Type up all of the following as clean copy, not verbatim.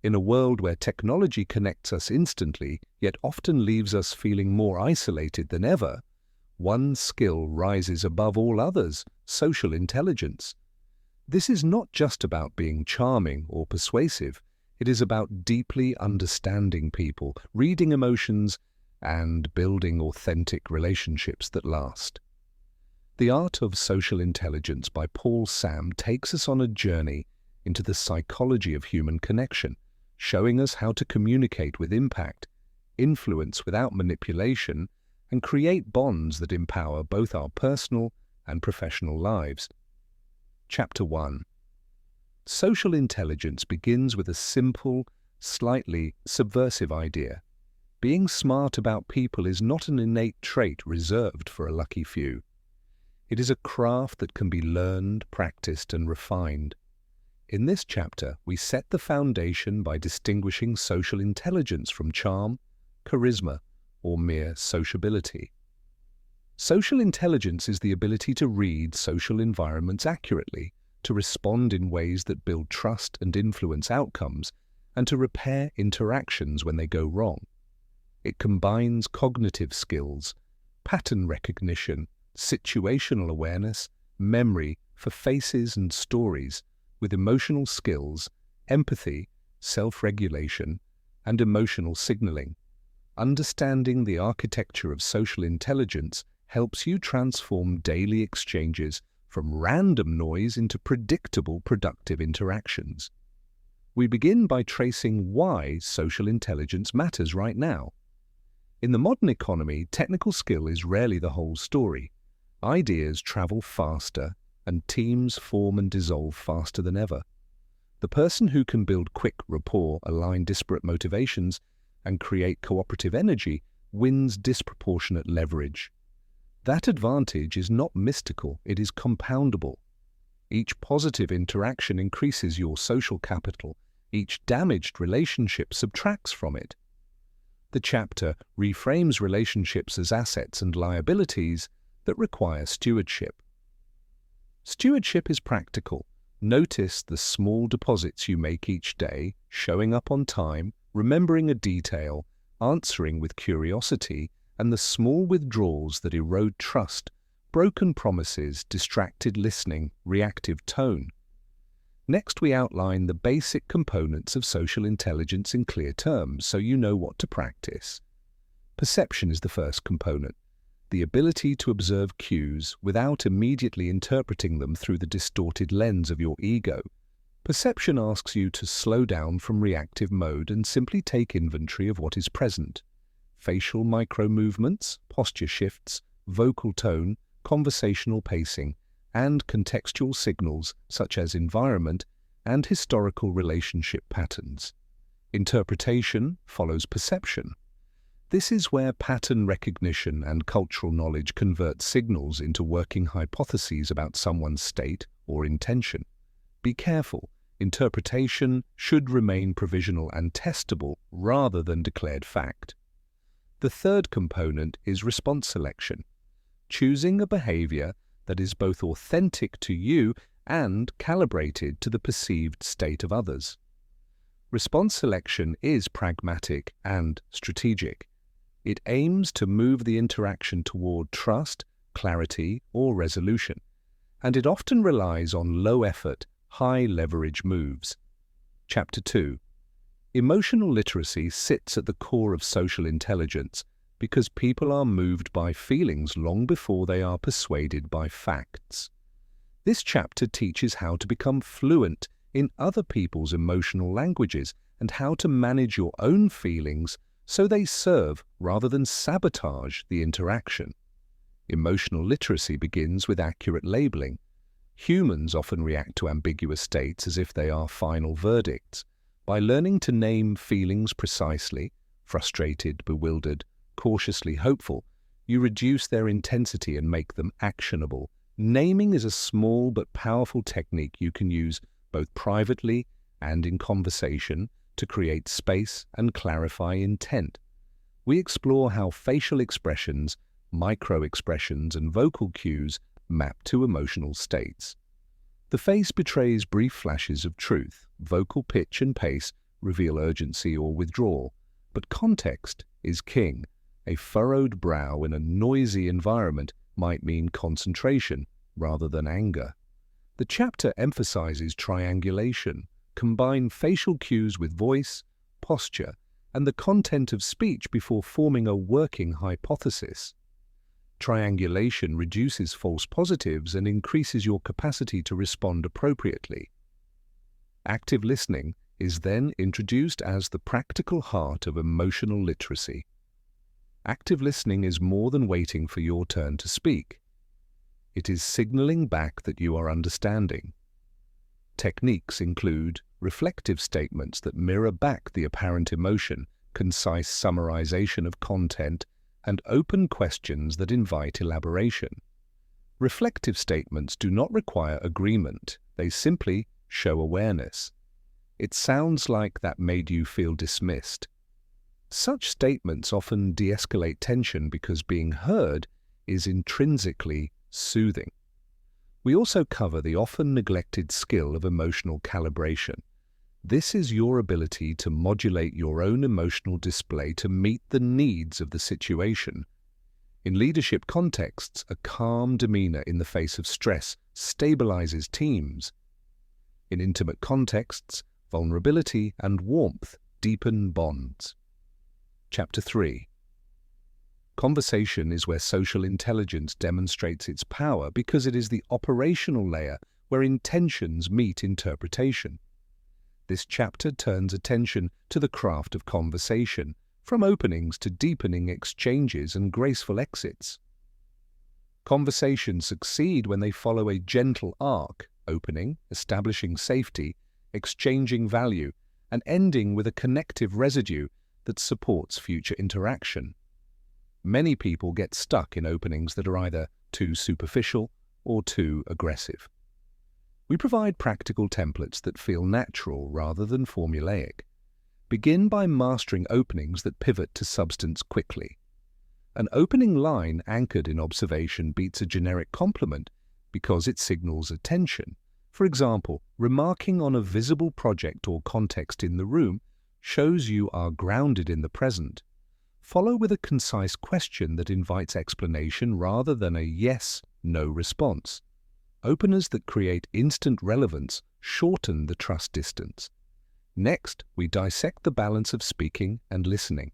In a world where technology connects us instantly, yet often leaves us feeling more isolated than ever, one skill rises above all others: social intelligence. This is not just about being charming or persuasive. It is about deeply understanding people, reading emotions, and building authentic relationships that last. The Art of Social Intelligence by Paul Sam takes us on a journey into the psychology of human connection, showing us how to communicate with impact, influence without manipulation, and create bonds that empower both our personal and professional lives. Chapter 1. Social intelligence begins with a simple, slightly subversive idea. Being smart about people is not an innate trait reserved for a lucky few. It is a craft that can be learned, practiced, and refined. In this chapter, we set the foundation by distinguishing social intelligence from charm, charisma, or mere sociability. Social intelligence is the ability to read social environments accurately, to respond in ways that build trust and influence outcomes, and to repair interactions when they go wrong. It combines cognitive skills, pattern recognition, situational awareness, memory for faces and stories, with emotional skills, empathy, self-regulation, and emotional signaling. Understanding the architecture of social intelligence helps you transform daily exchanges from random noise into predictable, productive interactions. We begin by tracing why social intelligence matters right now. In the modern economy, technical skill is rarely the whole story. Ideas travel faster, and teams form and dissolve faster than ever. The person who can build quick rapport, align disparate motivations, and create cooperative energy wins disproportionate leverage. That advantage is not mystical, it is compoundable. Each positive interaction increases your social capital. Each damaged relationship subtracts from it. The chapter reframes relationships as assets and liabilities that require stewardship. Stewardship is practical. Notice the small deposits you make each day, showing up on time, remembering a detail, answering with curiosity, and the small withdrawals that erode trust, broken promises, distracted listening, reactive tone. Next, we outline the basic components of social intelligence in clear terms, so you know what to practice. Perception is the first component, the ability to observe cues without immediately interpreting them through the distorted lens of your ego. Perception asks you to slow down from reactive mode and simply take inventory of what is present. Facial micro-movements, posture shifts, vocal tone, conversational pacing, and contextual signals such as environment and historical relationship patterns. Interpretation follows perception. This is where pattern recognition and cultural knowledge convert signals into working hypotheses about someone's state or intention. Be careful. Interpretation should remain provisional and testable rather than declared fact. The third component is response selection, choosing a behavior that is both authentic to you and calibrated to the perceived state of others. Response selection is pragmatic and strategic. It aims to move the interaction toward trust, clarity, or resolution, and it often relies on low-effort, high-leverage moves. Chapter 2. Emotional literacy sits at the core of social intelligence because people are moved by feelings long before they are persuaded by facts. This chapter teaches how to become fluent in other people's emotional languages and how to manage your own feelings so they serve rather than sabotage the interaction. Emotional literacy begins with accurate labeling. Humans often react to ambiguous states as if they are final verdicts. By learning to name feelings precisely, frustrated, bewildered, cautiously hopeful, you reduce their intensity and make them actionable. Naming is a small but powerful technique you can use both privately and in conversation to create space and clarify intent. We explore how facial expressions, micro-expressions, and vocal cues map to emotional states. The face betrays brief flashes of truth. Vocal pitch and pace reveal urgency or withdrawal, but context is king. A furrowed brow in a noisy environment might mean concentration rather than anger. The chapter emphasizes triangulation. Combine facial cues with voice, posture, and the content of speech before forming a working hypothesis. Triangulation reduces false positives and increases your capacity to respond appropriately. Active listening is then introduced as the practical heart of emotional literacy. Active listening is more than waiting for your turn to speak. It is signaling back that you are understanding. Techniques include reflective statements that mirror back the apparent emotion, concise summarization of content, and open questions that invite elaboration. Reflective statements do not require agreement, they simply show awareness. It sounds like that made you feel dismissed. Such statements often de-escalate tension because being heard is intrinsically soothing. We also cover the often neglected skill of emotional calibration. This is your ability to modulate your own emotional display to meet the needs of the situation. In leadership contexts, a calm demeanor in the face of stress stabilizes teams. In intimate contexts, vulnerability and warmth deepen bonds. Chapter 3. Conversation is where social intelligence demonstrates its power because it is the operational layer where intentions meet interpretation. This chapter turns attention to the craft of conversation, from openings to deepening exchanges and graceful exits. Conversations succeed when they follow a gentle arc, opening, establishing safety, exchanging value, and ending with a connective residue that supports future interaction. Many people get stuck in openings that are either too superficial or too aggressive. We provide practical templates that feel natural rather than formulaic. Begin by mastering openings that pivot to substance quickly. An opening line anchored in observation beats a generic compliment because it signals attention. For example, remarking on a visible project or context in the room shows you are grounded in the present. Follow with a concise question that invites explanation rather than a yes/no response. Openers that create instant relevance shorten the trust distance. Next, we dissect the balance of speaking and listening.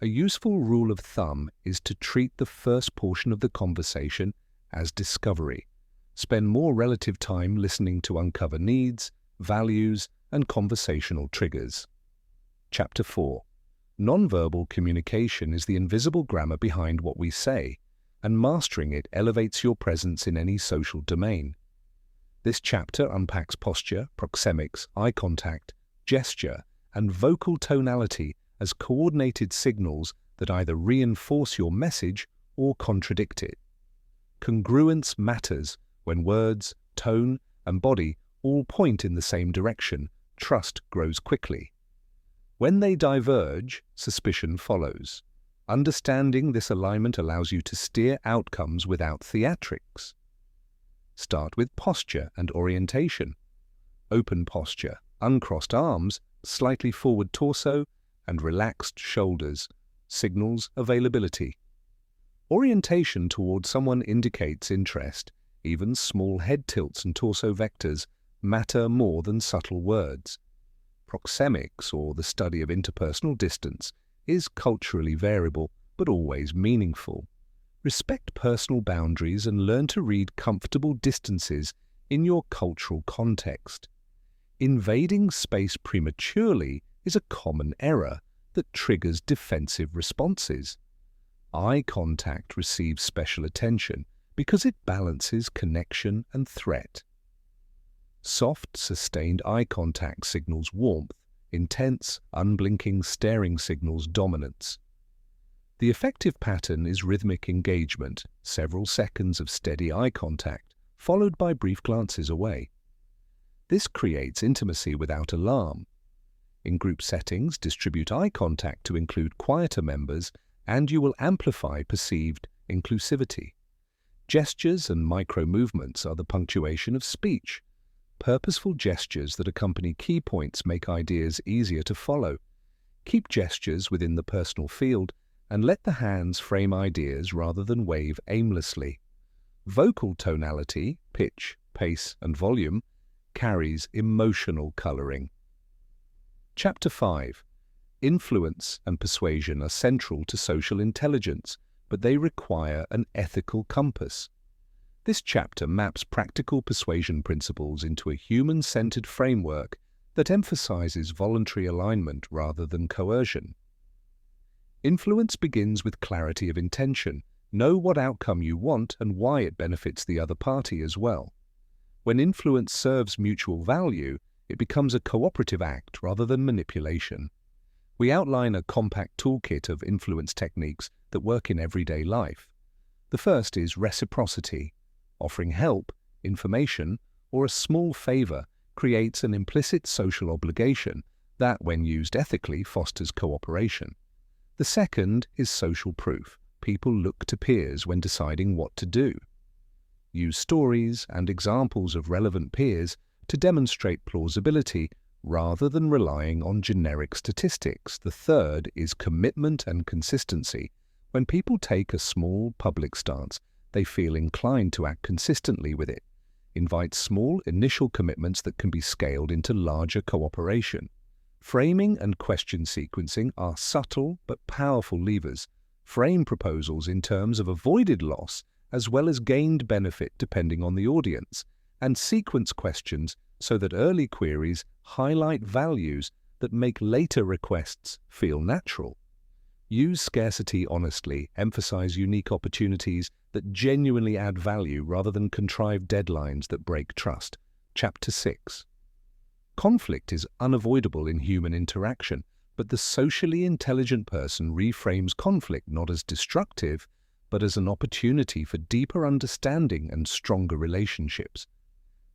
A useful rule of thumb is to treat the first portion of the conversation as discovery. Spend more relative time listening to uncover needs, values, and conversational triggers. Chapter 4. Nonverbal communication is the invisible grammar behind what we say, and mastering it elevates your presence in any social domain. This chapter unpacks posture, proxemics, eye contact, gesture, and vocal tonality as coordinated signals that either reinforce your message or contradict it. Congruence matters when words, tone, and body all point in the same direction. Trust grows quickly. When they diverge, suspicion follows. Understanding this alignment allows you to steer outcomes without theatrics. Start with posture and orientation. Open posture, uncrossed arms, slightly forward torso, and relaxed shoulders signals availability. Orientation toward someone indicates interest. Even small head tilts and torso vectors matter more than subtle words. Proxemics, or the study of interpersonal distance, is culturally variable but always meaningful. Respect personal boundaries and learn to read comfortable distances in your cultural context. Invading space prematurely is a common error that triggers defensive responses. Eye contact receives special attention because it balances connection and threat. Soft, sustained eye contact signals warmth. Intense, unblinking staring signals dominance. The effective pattern is rhythmic engagement, several seconds of steady eye contact, followed by brief glances away. This creates intimacy without alarm. In group settings, distribute eye contact to include quieter members, and you will amplify perceived inclusivity. Gestures and micro-movements are the punctuation of speech. Purposeful gestures that accompany key points make ideas easier to follow. Keep gestures within the personal field and let the hands frame ideas rather than wave aimlessly. Vocal tonality, pitch, pace, and volume carries emotional coloring. Chapter 5. Influence and persuasion are central to social intelligence, but they require an ethical compass. This chapter maps practical persuasion principles into a human-centered framework that emphasizes voluntary alignment rather than coercion. Influence begins with clarity of intention. Know what outcome you want and why it benefits the other party as well. When influence serves mutual value, it becomes a cooperative act rather than manipulation. We outline a compact toolkit of influence techniques that work in everyday life. The first is reciprocity. Offering help, information, or a small favor creates an implicit social obligation that, when used ethically, fosters cooperation. The second is social proof. People look to peers when deciding what to do. Use stories and examples of relevant peers to demonstrate plausibility rather than relying on generic statistics. The third is commitment and consistency. When people take a small public stance, they feel inclined to act consistently with it. Invite small initial commitments that can be scaled into larger cooperation. Framing and question sequencing are subtle but powerful levers. Frame proposals in terms of avoided loss as well as gained benefit depending on the audience, and sequence questions so that early queries highlight values that make later requests feel natural. Use scarcity honestly, emphasize unique opportunities that genuinely add value rather than contrived deadlines that break trust. Chapter 6. Conflict is unavoidable in human interaction, but the socially intelligent person reframes conflict not as destructive, but as an opportunity for deeper understanding and stronger relationships.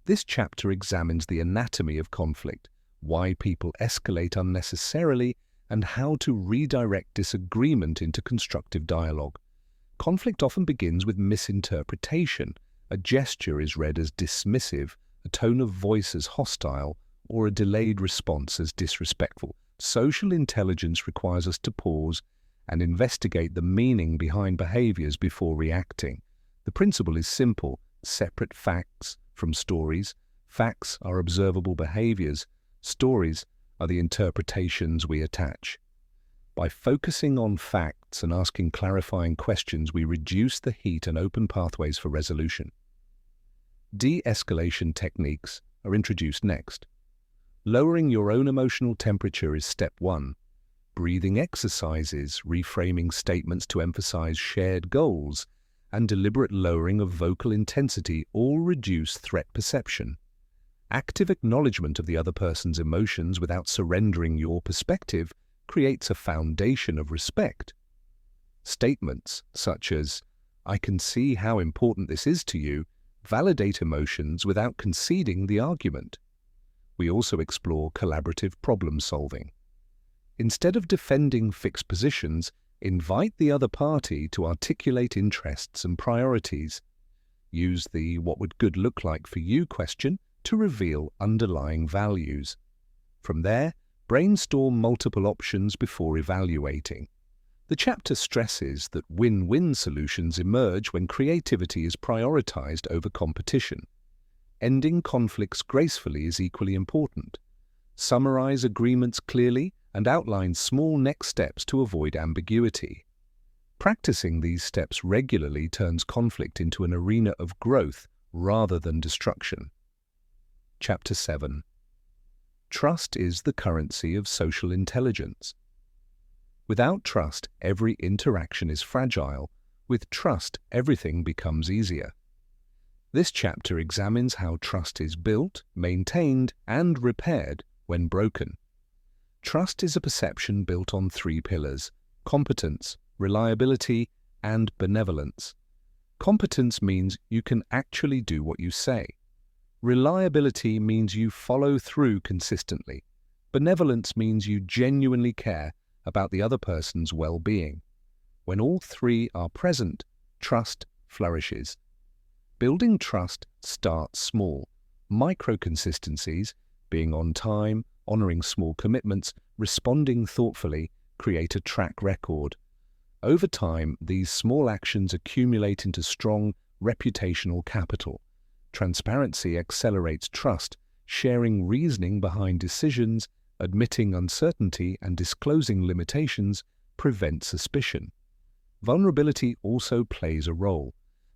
This chapter examines the anatomy of conflict, why people escalate unnecessarily, and how to redirect disagreement into constructive dialogue. Conflict often begins with misinterpretation. A gesture is read as dismissive, a tone of voice as hostile, or a delayed response as disrespectful. Social intelligence requires us to pause and investigate the meaning behind behaviors before reacting. The principle is simple: separate facts from stories. Facts are observable behaviors. Stories are the interpretations we attach. By focusing on facts and asking clarifying questions, we reduce the heat and open pathways for resolution. De-escalation techniques are introduced next. Lowering your own emotional temperature is step 1. Breathing exercises, reframing statements to emphasize shared goals, and deliberate lowering of vocal intensity all reduce threat perception. Active acknowledgement of the other person's emotions without surrendering your perspective creates a foundation of respect. Statements such as, "I can see how important this is to you," validate emotions without conceding the argument. We also explore collaborative problem solving. Instead of defending fixed positions, invite the other party to articulate interests and priorities. Use the "what would good look like for you" question to reveal underlying values. From there, brainstorm multiple options before evaluating. The chapter stresses that win-win solutions emerge when creativity is prioritized over competition. Ending conflicts gracefully is equally important. Summarize agreements clearly and outline small next steps to avoid ambiguity. Practicing these steps regularly turns conflict into an arena of growth rather than destruction. Chapter 7. Trust is the currency of social intelligence. Without trust, every interaction is fragile. With trust, everything becomes easier. This chapter examines how trust is built, maintained, and repaired when broken. Trust is a perception built on 3 pillars: competence, reliability, and benevolence. Competence means you can actually do what you say. Reliability means you follow through consistently. Benevolence means you genuinely care about the other person's well-being. When all 3 are present, trust flourishes. Building trust starts small. Micro-consistencies, being on time, honoring small commitments, responding thoughtfully, create a track record. Over time, these small actions accumulate into strong reputational capital. Transparency accelerates trust, sharing reasoning behind decisions, admitting uncertainty and disclosing limitations prevent suspicion. Vulnerability also plays a role.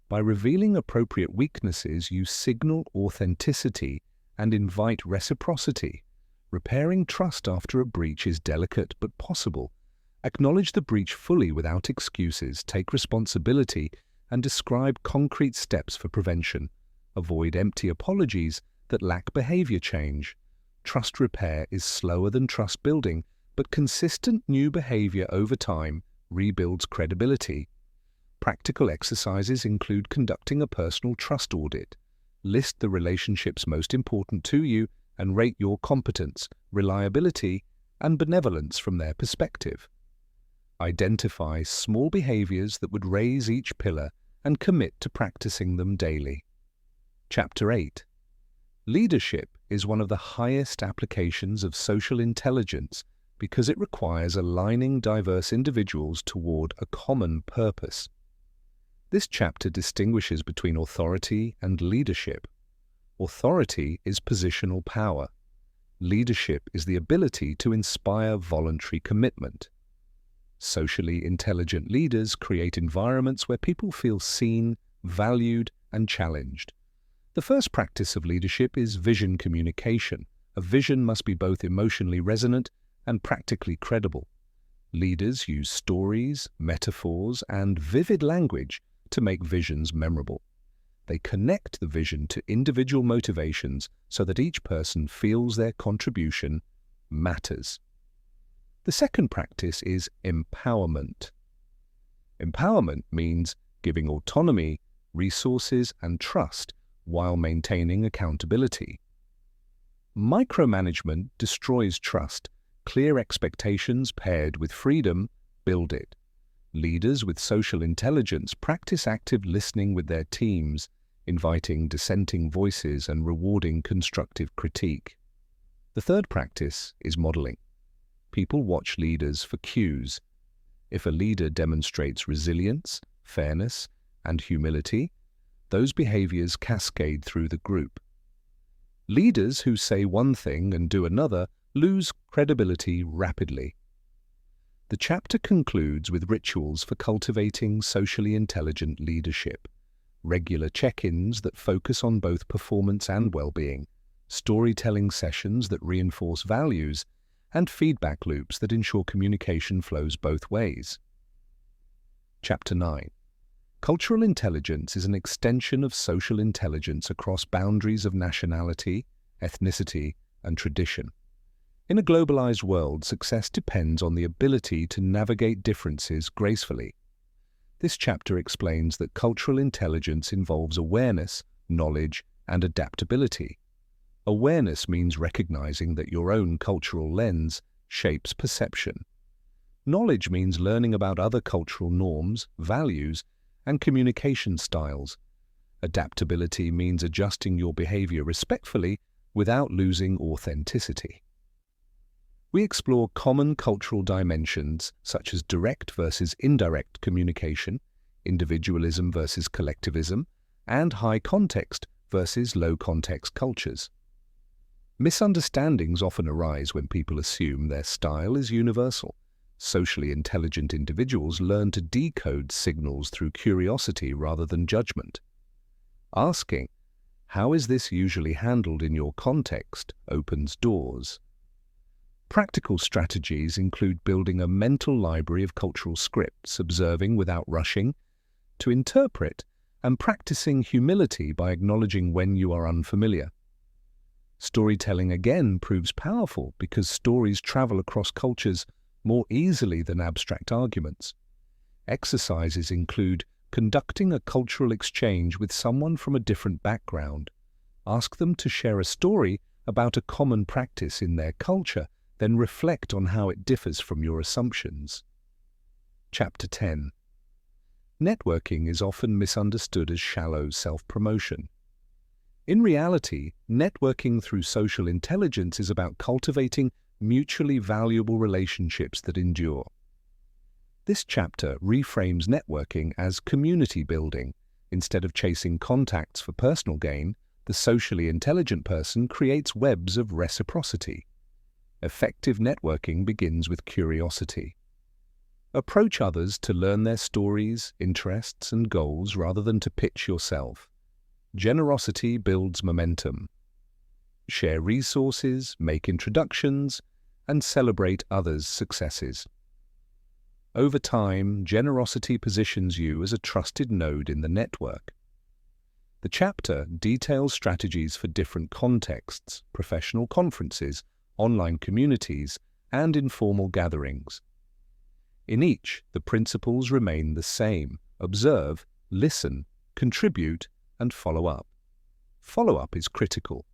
By revealing appropriate weaknesses, you signal authenticity and invite reciprocity. Repairing trust after a breach is delicate but possible. Acknowledge the breach fully without excuses, take responsibility, and describe concrete steps for prevention. Avoid empty apologies that lack behavior change. Trust repair is slower than trust building, but consistent new behavior over time rebuilds credibility. Practical exercises include conducting a personal trust audit. List the relationships most important to you and rate your competence, reliability, and benevolence from their perspective. Identify small behaviors that would raise each pillar and commit to practicing them daily. Chapter 8. Leadership is one of the highest applications of social intelligence because it requires aligning diverse individuals toward a common purpose. This chapter distinguishes between authority and leadership. Authority is positional power. Leadership is the ability to inspire voluntary commitment. Socially intelligent leaders create environments where people feel seen, valued, and challenged. The first practice of leadership is vision communication. A vision must be both emotionally resonant and practically credible. Leaders use stories, metaphors, and vivid language to make visions memorable. They connect the vision to individual motivations so that each person feels their contribution matters. The second practice is empowerment. Empowerment means giving autonomy, resources, and trust while maintaining accountability. Micromanagement destroys trust. Clear expectations paired with freedom build it. Leaders with social intelligence practice active listening with their teams, inviting dissenting voices and rewarding constructive critique. The third practice is modeling. People watch leaders for cues. If a leader demonstrates resilience, fairness, and humility, those behaviors cascade through the group. Leaders who say one thing and do another lose credibility rapidly. The chapter concludes with rituals for cultivating socially intelligent leadership. Regular check-ins that focus on both performance and well-being, storytelling sessions that reinforce values, and feedback loops that ensure communication flows both ways. Chapter 9. Cultural intelligence is an extension of social intelligence across boundaries of nationality, ethnicity, and tradition. In a globalized world, success depends on the ability to navigate differences gracefully. This chapter explains that cultural intelligence involves awareness, knowledge, and adaptability. Awareness means recognizing that your own cultural lens shapes perception. Knowledge means learning about other cultural norms, values, and communication styles. Adaptability means adjusting your behavior respectfully without losing authenticity. We explore common cultural dimensions such as direct versus indirect communication, individualism versus collectivism, and high-context versus low-context cultures. Misunderstandings often arise when people assume their style is universal. Socially intelligent individuals learn to decode signals through curiosity rather than judgment. Asking, "How is this usually handled in your context?" opens doors. Practical strategies include building a mental library of cultural scripts, observing without rushing, to interpret, and practicing humility by acknowledging when you are unfamiliar. Storytelling again proves powerful because stories travel across cultures more easily than abstract arguments. Exercises include conducting a cultural exchange with someone from a different background. Ask them to share a story about a common practice in their culture, then reflect on how it differs from your assumptions. Chapter 10. Networking is often misunderstood as shallow self-promotion. In reality, networking through social intelligence is about cultivating mutually valuable relationships that endure. This chapter reframes networking as community building. Instead of chasing contacts for personal gain, the socially intelligent person creates webs of reciprocity. Effective networking begins with curiosity. Approach others to learn their stories, interests, and goals rather than to pitch yourself. Generosity builds momentum. Share resources, make introductions, and celebrate others' successes. Over time, generosity positions you as a trusted node in the network. The chapter details strategies for different contexts, professional conferences, online communities, and informal gatherings. In each, the principles remain the same: observe, listen, contribute, and follow up. Follow-up is critical.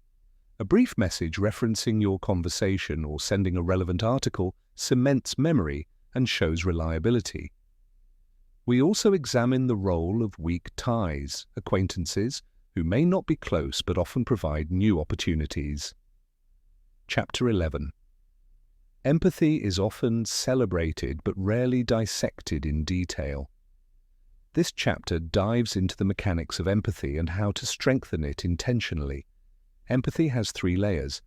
A brief message referencing your conversation or sending a relevant article cements memory and shows reliability. We also examine the role of weak ties, acquaintances who may not be close but often provide new opportunities. Chapter 11. Empathy is often celebrated but rarely dissected in detail. This chapter dives into the mechanics of empathy and how to strengthen it intentionally. Empathy has 3 layers: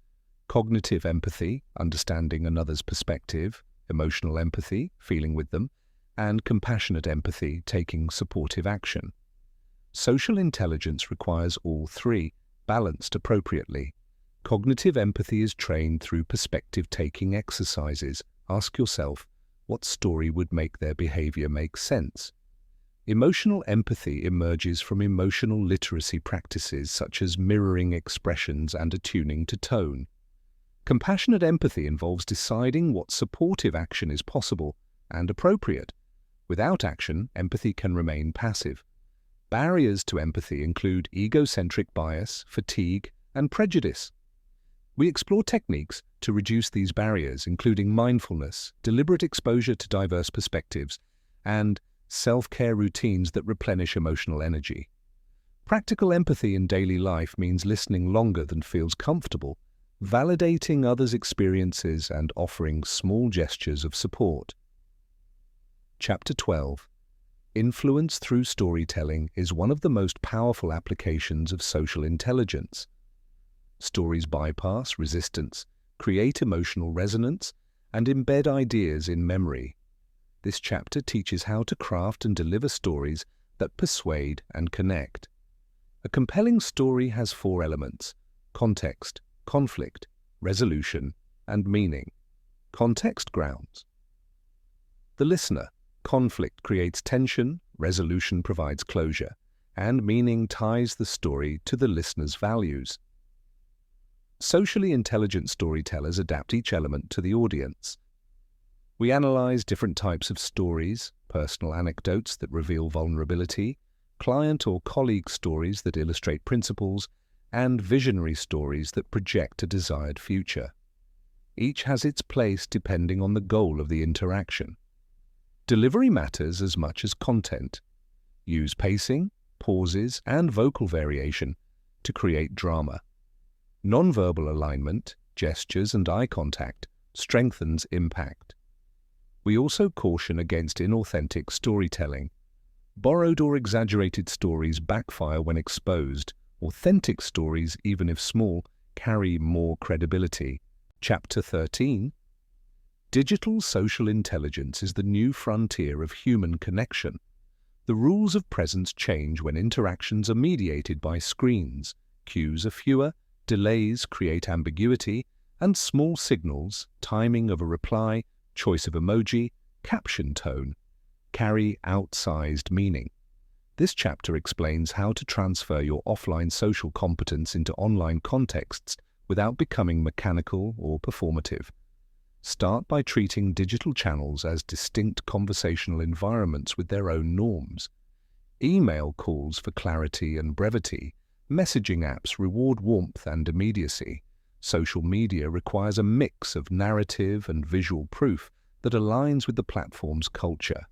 cognitive empathy, understanding another's perspective; emotional empathy, feeling with them; and compassionate empathy, taking supportive action. Social intelligence requires all 3, balanced appropriately. Cognitive empathy is trained through perspective-taking exercises. Ask yourself, what story would make their behavior make sense? Emotional empathy emerges from emotional literacy practices such as mirroring expressions and attuning to tone. Compassionate empathy involves deciding what supportive action is possible and appropriate. Without action, empathy can remain passive. Barriers to empathy include egocentric bias, fatigue, and prejudice. We explore techniques to reduce these barriers, including mindfulness, deliberate exposure to diverse perspectives, and self-care routines that replenish emotional energy. Practical empathy in daily life means listening longer than feels comfortable, validating others' experiences, and offering small gestures of support. Chapter 12. Influence through storytelling is one of the most powerful applications of social intelligence. Stories bypass resistance, create emotional resonance, and embed ideas in memory. This chapter teaches how to craft and deliver stories that persuade and connect. A compelling story has 4 elements: context, conflict, resolution, and meaning. Context grounds the listener. Conflict creates tension, resolution provides closure, and meaning ties the story to the listener's values. Socially intelligent storytellers adapt each element to the audience. We analyze different types of stories: personal anecdotes that reveal vulnerability, client or colleague stories that illustrate principles, and visionary stories that project a desired future. Each has its place depending on the goal of the interaction. Delivery matters as much as content. Use pacing, pauses, and vocal variation to create drama. Nonverbal alignment, gestures, and eye contact strengthens impact. We also caution against inauthentic storytelling. Borrowed or exaggerated stories backfire when exposed. Authentic stories, even if small, carry more credibility. Chapter 13. Digital social intelligence is the new frontier of human connection. The rules of presence change when interactions are mediated by screens. Cues are fewer, delays create ambiguity, and small signals, timing of a reply, choice of emoji, caption tone, carry outsized meaning. This chapter explains how to transfer your offline social competence into online contexts without becoming mechanical or performative. Start by treating digital channels as distinct conversational environments with their own norms. Email calls for clarity and brevity. Messaging apps reward warmth and immediacy. Social media requires a mix of narrative and visual proof that aligns with the platform's culture.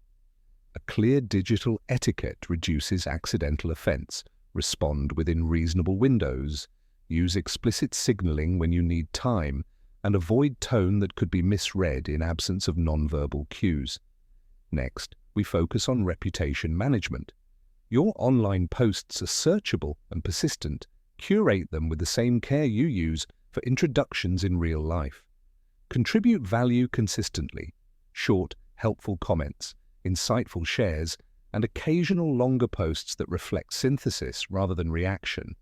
A clear digital etiquette reduces accidental offense, respond within reasonable windows, use explicit signaling when you need time, and avoid tone that could be misread in absence of nonverbal cues. Next, we focus on reputation management. Your online posts are searchable and persistent. Curate them with the same care you use for introductions in real life. Contribute value consistently. Short, helpful comments, insightful shares, and occasional longer posts that reflect synthesis rather than reaction.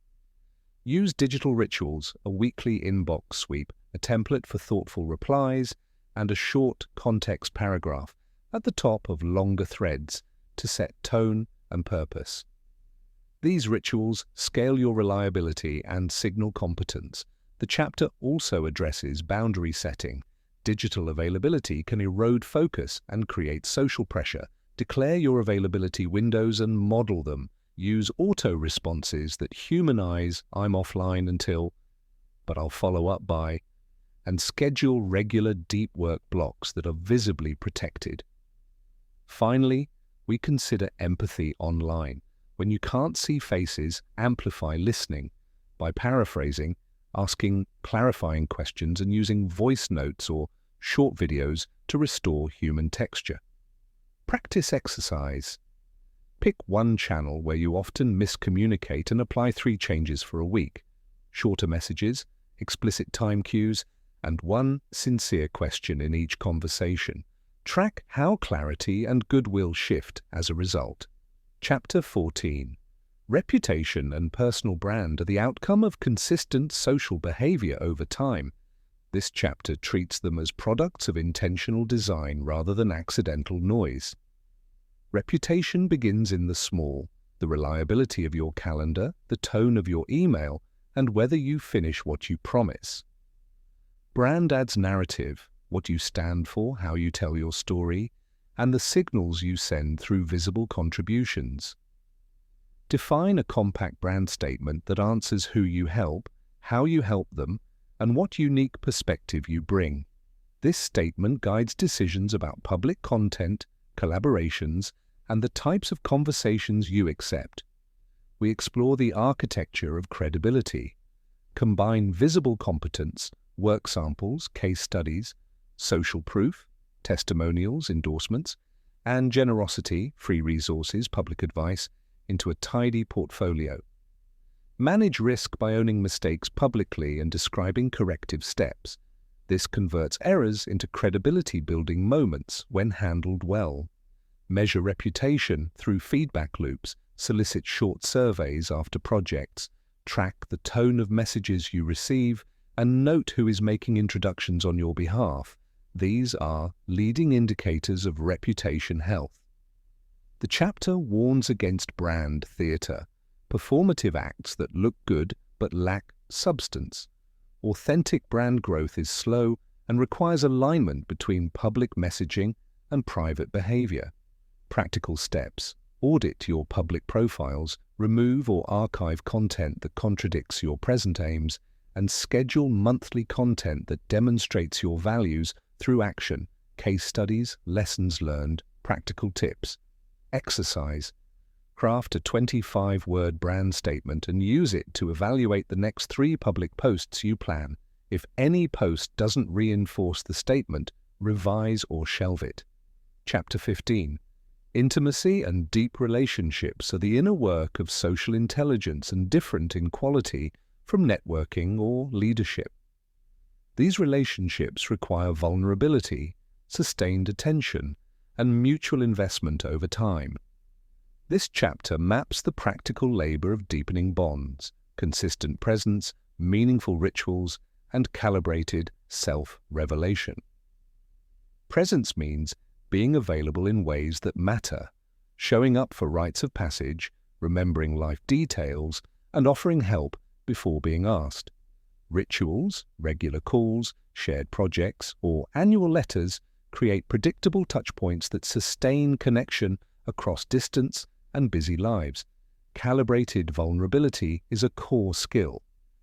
Use digital rituals, a weekly inbox sweep, a template for thoughtful replies, and a short context paragraph at the top of longer threads to set tone and purpose. These rituals scale your reliability and signal competence. The chapter also addresses boundary setting. Digital availability can erode focus and create social pressure. Declare your availability windows and model them. Use auto-responses that humanize "I'm offline until," but I'll follow up by, and schedule regular deep work blocks that are visibly protected. Finally, we consider empathy online. When you can't see faces, amplify listening by paraphrasing, asking clarifying questions, and using voice notes or short videos to restore human texture. Practice exercise. Pick one channel where you often miscommunicate and apply 3 changes for a week. Shorter messages, explicit time cues, and one sincere question in each conversation. Track how clarity and goodwill shift as a result. Chapter 14. Reputation and personal brand are the outcome of consistent social behavior over time. This chapter treats them as products of intentional design rather than accidental noise. Reputation begins in the small, the reliability of your calendar, the tone of your email, and whether you finish what you promise. Brand adds narrative, what you stand for, how you tell your story, and the signals you send through visible contributions. Define a compact brand statement that answers who you help, how you help them, and what unique perspective you bring. This statement guides decisions about public content, collaborations, and the types of conversations you accept. We explore the architecture of credibility. Combine visible competence, work samples, case studies, social proof, testimonials, endorsements, and generosity, free resources, public advice, into a tidy portfolio. Manage risk by owning mistakes publicly and describing corrective steps. This converts errors into credibility-building moments when handled well. Measure reputation through feedback loops, solicit short surveys after projects, track the tone of messages you receive, and note who is making introductions on your behalf. These are leading indicators of reputation health. The chapter warns against brand theatre, performative acts that look good but lack substance. Authentic brand growth is slow and requires alignment between public messaging and private behavior. Practical steps: audit your public profiles, remove or archive content that contradicts your present aims, and schedule monthly content that demonstrates your values through action, case studies, lessons learned, practical tips. Exercise. Craft a 25-word brand statement and use it to evaluate the next 3 public posts you plan. If any post doesn't reinforce the statement, revise or shelve it. Chapter 15. Intimacy and deep relationships are the inner work of social intelligence and different in quality from networking or leadership. These relationships require vulnerability, sustained attention, and mutual investment over time. This chapter maps the practical labor of deepening bonds, consistent presence, meaningful rituals, and calibrated self-revelation. Presence means being available in ways that matter, showing up for rites of passage, remembering life details, and offering help before being asked. Rituals, regular calls, shared projects, or annual letters create predictable touchpoints that sustain connection across distance and busy lives. Calibrated vulnerability is a core skill.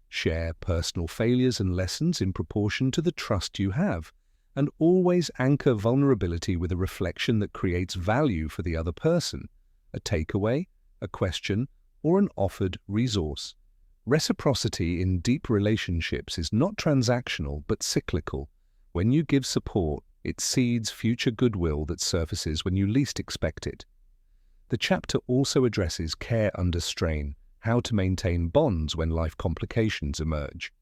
Share personal failures and lessons in proportion to the trust you have, and always anchor vulnerability with a reflection that creates value for the other person, a takeaway, a question, or an offered resource. Reciprocity in deep relationships is not transactional but cyclical. When you give support, it seeds future goodwill that surfaces when you least expect it. The chapter also addresses care under strain, how to maintain bonds when life complications emerge.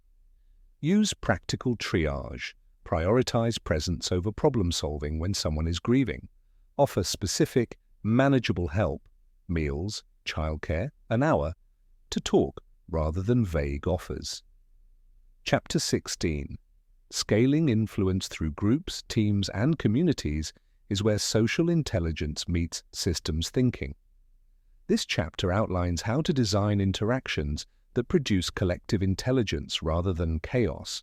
Use practical triage. Prioritize presence over problem solving when someone is grieving. Offer specific, manageable help, meals, childcare, an hour, to talk rather than vague offers. Chapter 16. Scaling influence through groups, teams, and communities is where social intelligence meets systems thinking. This chapter outlines how to design interactions that produce collective intelligence rather than chaos.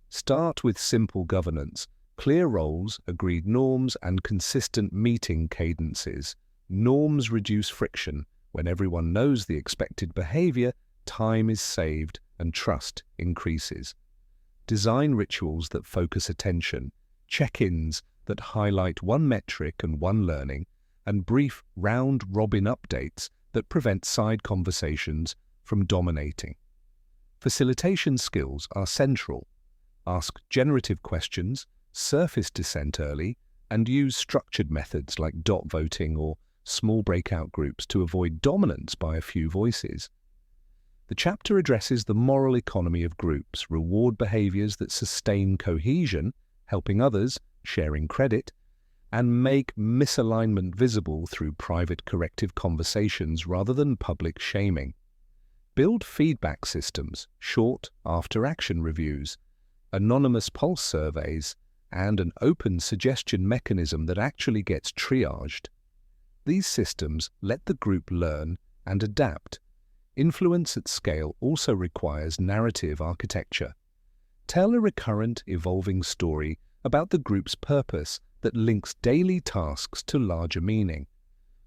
Start with simple governance, clear roles, agreed norms, and consistent meeting cadences. Norms reduce friction. When everyone knows the expected behavior, time is saved and trust increases. Design rituals that focus attention, check-ins that highlight one metric and one learning, and brief round-robin updates that prevent side conversations from dominating. Facilitation skills are central. Ask generative questions, surface dissent early, and use structured methods like dot voting or small breakout groups to avoid dominance by a few voices. The chapter addresses the moral economy of groups, reward behaviors that sustain cohesion, helping others, sharing credit, and make misalignment visible through private corrective conversations rather than public shaming. Build feedback systems, short after-action reviews, anonymous pulse surveys, and an open suggestion mechanism that actually gets triaged. These systems let the group learn and adapt. Influence at scale also requires narrative architecture. Tell a recurrent, evolving story about the group's purpose that links daily tasks to larger meaning.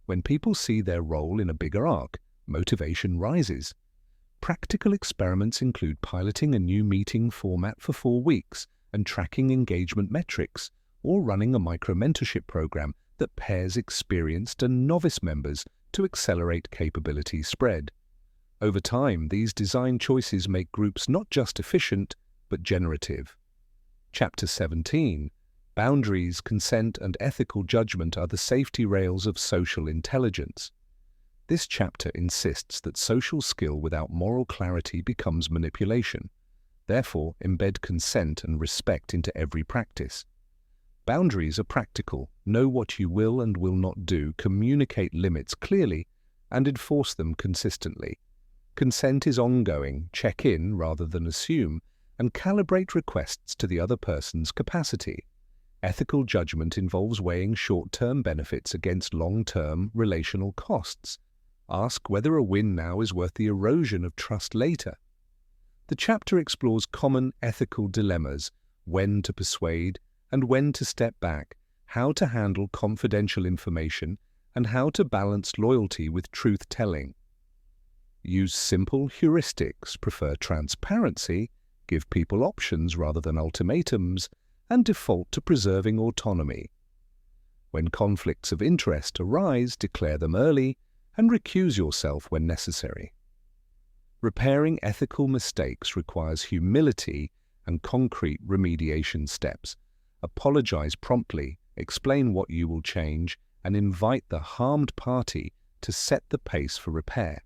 When people see their role in a bigger arc, motivation rises. Practical experiments include piloting a new meeting format for 4 weeks and tracking engagement metrics, or running a micro-mentorship program that pairs experienced and novice members to accelerate capability spread. Over time, these design choices make groups not just efficient, but generative. Chapter 17. Boundaries, consent, and ethical judgment are the safety rails of social intelligence. This chapter insists that social skill without moral clarity becomes manipulation. Therefore, embed consent and respect into every practice. Boundaries are practical. Know what you will and will not do, communicate limits clearly, and enforce them consistently. Consent is ongoing. Check in rather than assume, and calibrate requests to the other person's capacity. Ethical judgment involves weighing short-term benefits against long-term relational costs. Ask whether a win now is worth the erosion of trust later. The chapter explores common ethical dilemmas, when to persuade and when to step back, how to handle confidential information, and how to balance loyalty with truth-telling. Use simple heuristics, prefer transparency, give people options rather than ultimatums, and default to preserving autonomy. When conflicts of interest arise, declare them early and recuse yourself when necessary. Repairing ethical mistakes requires humility and concrete remediation steps. Apologize promptly, explain what you will change, and invite the harmed party to set the pace for repair.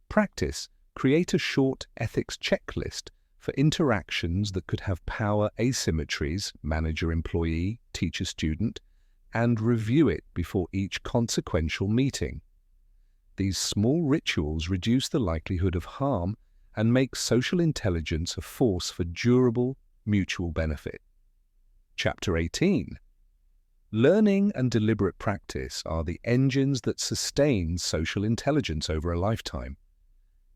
Practice. Create a short ethics checklist for interactions that could have power asymmetries, manager-employee, teacher-student, and review it before each consequential meeting. These small rituals reduce the likelihood of harm and make social intelligence a force for durable, mutual benefit. Chapter 18. Learning and deliberate practice are the engines that sustain social intelligence over a lifetime.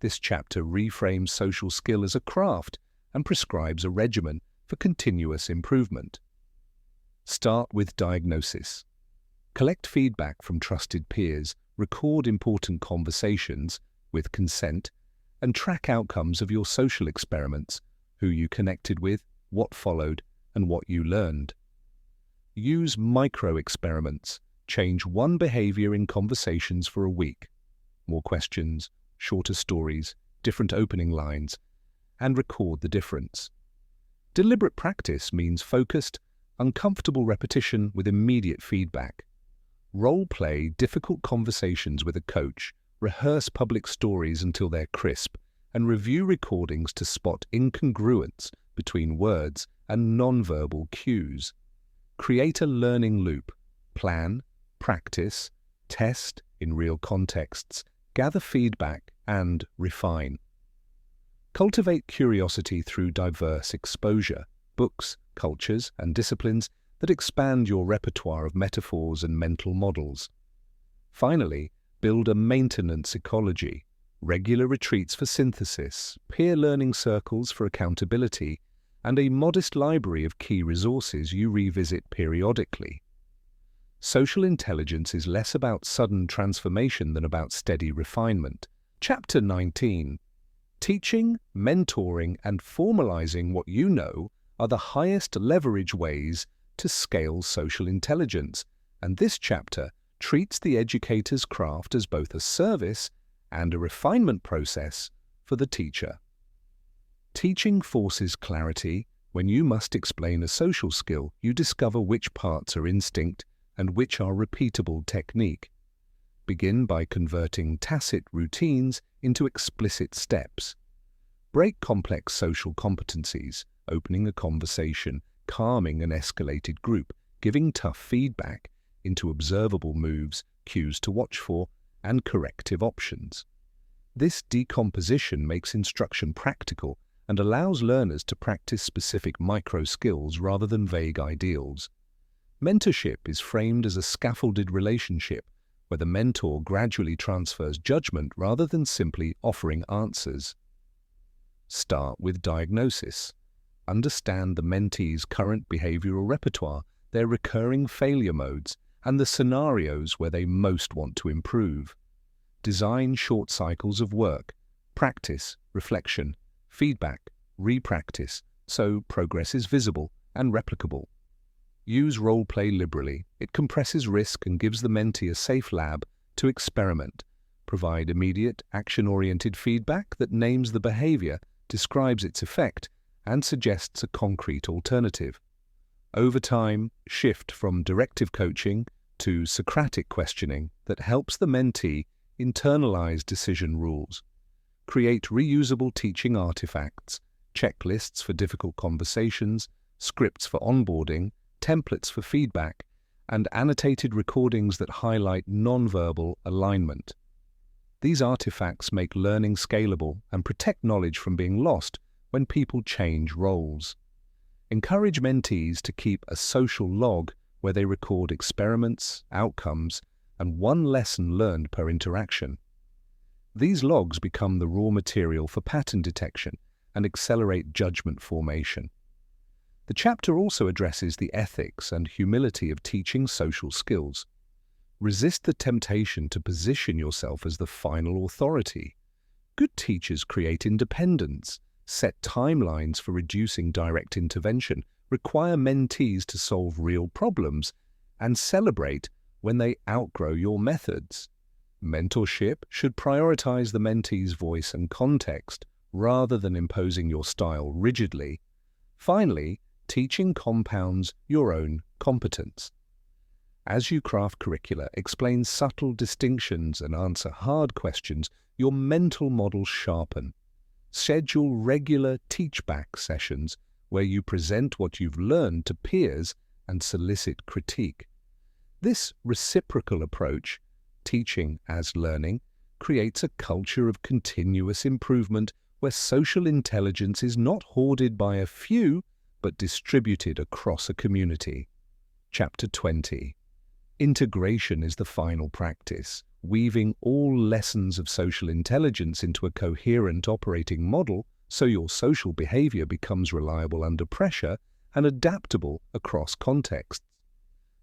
This chapter reframes social skill as a craft and prescribes a regimen for continuous improvement. Start with diagnosis. Collect feedback from trusted peers, record important conversations with consent, and track outcomes of your social experiments, who you connected with, what followed, and what you learned. Use micro-experiments. Change one behavior in conversations for a week. More questions, shorter stories, different opening lines, and record the difference. Deliberate practice means focused, uncomfortable repetition with immediate feedback. Role-play difficult conversations with a coach, rehearse public stories until they're crisp, and review recordings to spot incongruence between words and nonverbal cues. Create a learning loop. Plan, practice, test in real contexts, gather feedback, and refine. Cultivate curiosity through diverse exposure, books, cultures, and disciplines that expand your repertoire of metaphors and mental models. Finally, build a maintenance ecology, regular retreats for synthesis, peer learning circles for accountability, and a modest library of key resources you revisit periodically. Social intelligence is less about sudden transformation than about steady refinement. Chapter 19. Teaching, mentoring, and formalizing what you know are the highest leverage ways to scale social intelligence, and this chapter treats the educator's craft as both a service and a refinement process for the teacher. Teaching forces clarity. When you must explain a social skill, you discover which parts are instinct and which are repeatable technique. Begin by converting tacit routines into explicit steps. Break complex social competencies, opening a conversation, calming an escalated group, giving tough feedback, into observable moves, cues to watch for, and corrective options. This decomposition makes instruction practical and allows learners to practice specific micro-skills rather than vague ideals. Mentorship is framed as a scaffolded relationship where the mentor gradually transfers judgment rather than simply offering answers. Start with diagnosis. Understand the mentee's current behavioral repertoire, their recurring failure modes, and the scenarios where they most want to improve. Design short cycles of work, practice, reflection, feedback, repractice, so progress is visible and replicable. Use role-play liberally. It compresses risk and gives the mentee a safe lab to experiment. Provide immediate, action-oriented feedback that names the behavior, describes its effect, and suggests a concrete alternative. Over time, shift from directive coaching to Socratic questioning that helps the mentee internalize decision rules. Create reusable teaching artifacts, checklists for difficult conversations, scripts for onboarding, templates for feedback, and annotated recordings that highlight nonverbal alignment. These artifacts make learning scalable and protect knowledge from being lost when people change roles. Encourage mentees to keep a social log where they record experiments, outcomes, and one lesson learned per interaction. These logs become the raw material for pattern detection and accelerate judgment formation. The chapter also addresses the ethics and humility of teaching social skills. Resist the temptation to position yourself as the final authority. Good teachers create independence, set timelines for reducing direct intervention, require mentees to solve real problems, and celebrate when they outgrow your methods. Mentorship should prioritize the mentee's voice and context rather than imposing your style rigidly. Finally, teaching compounds your own competence. As you craft curricula, explain subtle distinctions and answer hard questions, your mental models sharpen. Schedule regular teach-back sessions where you present what you've learned to peers and solicit critique. This reciprocal approach, teaching as learning, creates a culture of continuous improvement where social intelligence is not hoarded by a few, but distributed across a community. Chapter 20. Integration is the final practice, weaving all lessons of social intelligence into a coherent operating model so your social behavior becomes reliable under pressure and adaptable across contexts.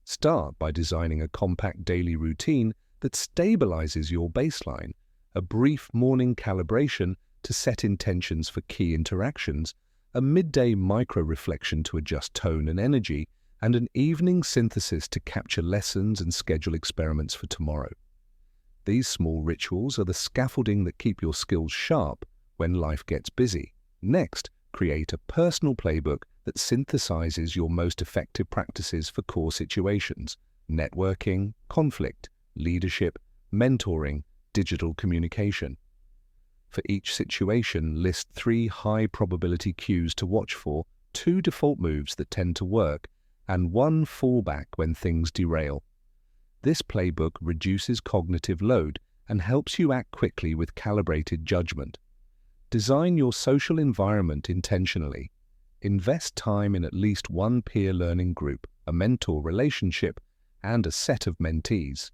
Start by designing a compact daily routine that stabilizes your baseline, a brief morning calibration to set intentions for key interactions, a midday micro-reflection to adjust tone and energy, and an evening synthesis to capture lessons and schedule experiments for tomorrow. These small rituals are the scaffolding that keep your skills sharp when life gets busy. Next, create a personal playbook that synthesizes your most effective practices for core situations: networking, conflict, leadership, mentoring, digital communication. For each situation, list 3 high-probability cues to watch for, 2 default moves that tend to work, and 1 fallback when things derail. This playbook reduces cognitive load and helps you act quickly with calibrated judgment. Design your social environment intentionally. Invest time in at least 1 peer learning group, a mentor relationship, and a set of mentees.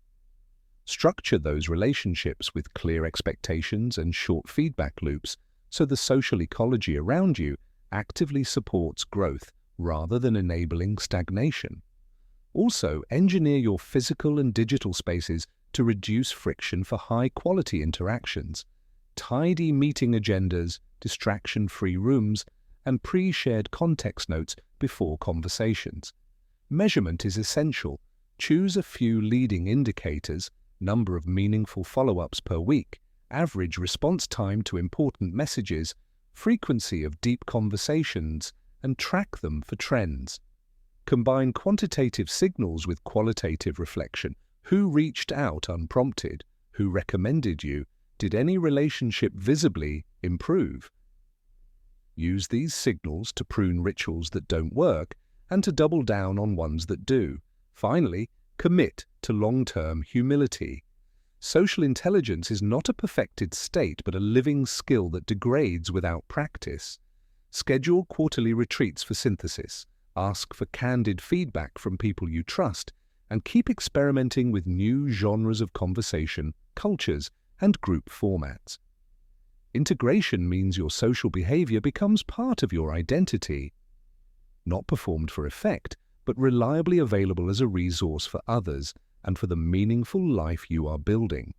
Structure those relationships with clear expectations and short feedback loops so the social ecology around you actively supports growth rather than enabling stagnation. Also, engineer your physical and digital spaces to reduce friction for high-quality interactions. Tidy meeting agendas, distraction-free rooms, and pre-shared context notes before conversations. Measurement is essential. Choose a few leading indicators: number of meaningful follow-ups per week, average response time to important messages, frequency of deep conversations, and track them for trends. Combine quantitative signals with qualitative reflection. Who reached out unprompted? Who recommended you? Did any relationship visibly improve? Use these signals to prune rituals that don't work and to double down on ones that do. Finally, commit to long-term humility. Social intelligence is not a perfected state but a living skill that degrades without practice. Schedule quarterly retreats for synthesis. Ask for candid feedback from people you trust, and keep experimenting with new genres of conversation, cultures, and group formats. Integration means your social behavior becomes part of your identity, not performed for effect, but reliably available as a resource for others and for the meaningful life you are building.